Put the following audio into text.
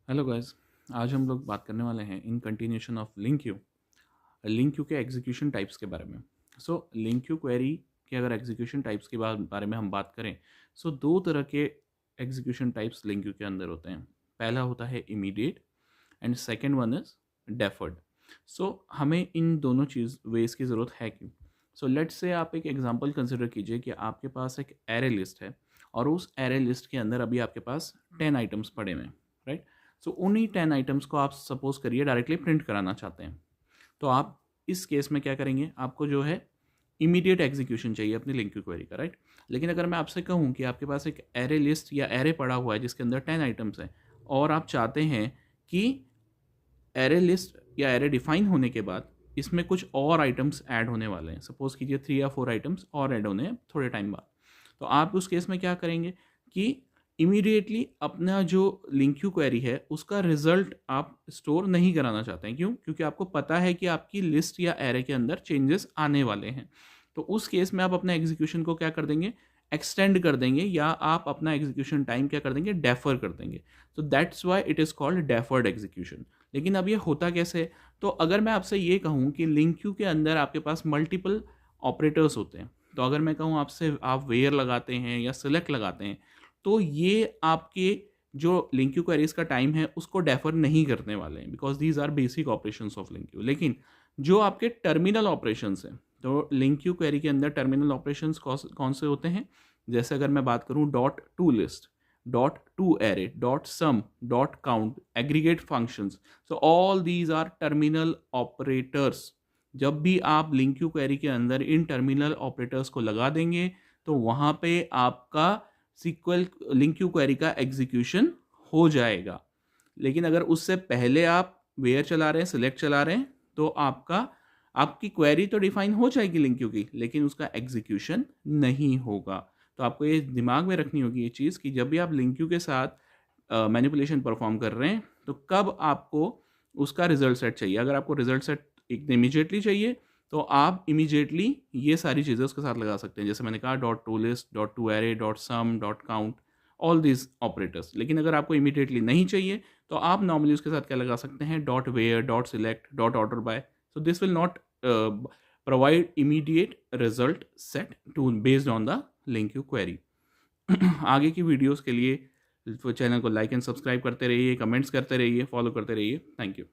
Hello guys. आज हम लोग बात करने वाले हैं इन कंटिन्यूशन ऑफ लिंक क्यू के एग्जीक्यूशन टाइप्स के बारे में। लिंक क्यू क्वेरी के अगर एग्जीक्यूशन टाइप्स के बारे में हम बात करें, दो तरह के एग्जीक्यूशन टाइप्स लिंक क्यू के अंदर होते हैं। पहला होता है immediate and second one is deferred. हमें इन दोनों वेज की ज़रूरत है क्यों? लेट्स से आप एक एग्जांपल कंसिडर कीजिए कि आपके पास एक एरे लिस्ट है और उस एरे लिस्ट के अंदर अभी आपके पास 10 आइटम्स पड़े हुए हैं, राइट? उन्हीं 10 आइटम्स को आप सपोज करिए डायरेक्टली प्रिंट कराना चाहते हैं। तो आप इस केस में क्या करेंगे? आपको जो है इमीडिएट एग्जीक्यूशन चाहिए अपनी लिंक क्वेरी का, राइट? लेकिन अगर मैं आपसे कहूँ कि आपके पास एक एरे लिस्ट या एरे पड़ा हुआ है जिसके अंदर 10 आइटम्स हैं और आप चाहते हैं कि एरे लिस्ट या एरे डिफाइन होने के बाद इसमें कुछ और आइटम्स ऐड होने वाले हैं, सपोज कीजिए 3 या 4 आइटम्स और ऐड होने हैं थोड़े टाइम बाद, तो आप उस केस में क्या करेंगे कि इमीडिएटली अपना जो लिंक क्यू क्वेरी है उसका रिजल्ट आप स्टोर नहीं कराना चाहते हैं। क्यों? क्योंकि आपको पता है कि आपकी लिस्ट या एरे के अंदर चेंजेस आने वाले हैं। तो उस केस में आप अपना एग्जीक्यूशन को क्या कर देंगे? एक्सटेंड कर देंगे, या आप अपना एग्जीक्यूशन टाइम क्या कर देंगे? डेफर कर देंगे। तो that's why it is called deferred execution. लेकिन अब ये होता कैसे है? तो अगर मैं आपसे ये कहूँ कि लिंक क्यू के अंदर आपके पास मल्टीपल ऑपरेटर्स होते हैं, तो अगर मैं कहूँ आपसे आप वेयर लगाते हैं या सिलेक्ट लगाते हैं, तो ये आपके जो लिंक क्यू क्वेरीज का टाइम है उसको डेफर नहीं करने वाले हैं, because these are basic operations of link Q. लेकिन जो आपके टर्मिनल ऑपरेशंस हैं, तो लिंक क्यू क्वेरी के अंदर टर्मिनल ऑपरेशंस कौन से होते हैं? जैसे अगर मैं बात करूं dot to list, dot to array, dot sum, dot count, aggregate functions, so all these are terminal operators. जब भी आप लिंक क्यू क्वेरी के अंदर इन टर्मिनल ऑपरेटर्स को लगा देंगे तो वहां पे आपका सीक्वल लिंक क्यू क्वेरी का एग्जीक्यूशन हो जाएगा। लेकिन अगर उससे पहले आप वेयर चला रहे हैं, सिलेक्ट चला रहे हैं, तो आपकी क्वेरी तो डिफाइन हो जाएगी लिंक क्यू की, लेकिन उसका एग्जीक्यूशन नहीं होगा। तो आपको ये दिमाग में रखनी होगी ये चीज़ कि जब भी आप लिंक क्यू के साथ मैनिपुलेशन परफॉर्म कर रहे हैं तो कब आपको उसका रिजल्ट सेट चाहिए। अगर आपको रिजल्ट सेट एकदम इमीजिएटली चाहिए तो आप इमीजिएटली ये सारी चीज़ें उसके साथ लगा सकते हैं, जैसे मैंने कहा dot to list, dot to array, dot sum, dot count, all these operators. लेकिन अगर आपको इमीडिएटली नहीं चाहिए तो आप नॉर्मली उसके साथ क्या लगा सकते हैं? Dot where, dot select, dot order by. So this will not provide immediate result set to based on the link Q query. आगे की वीडियोस के लिए चैनल को लाइक एंड सब्सक्राइब करते रहिए, कमेंट्स करते रहिए, फॉलो करते रहिए। Thank you.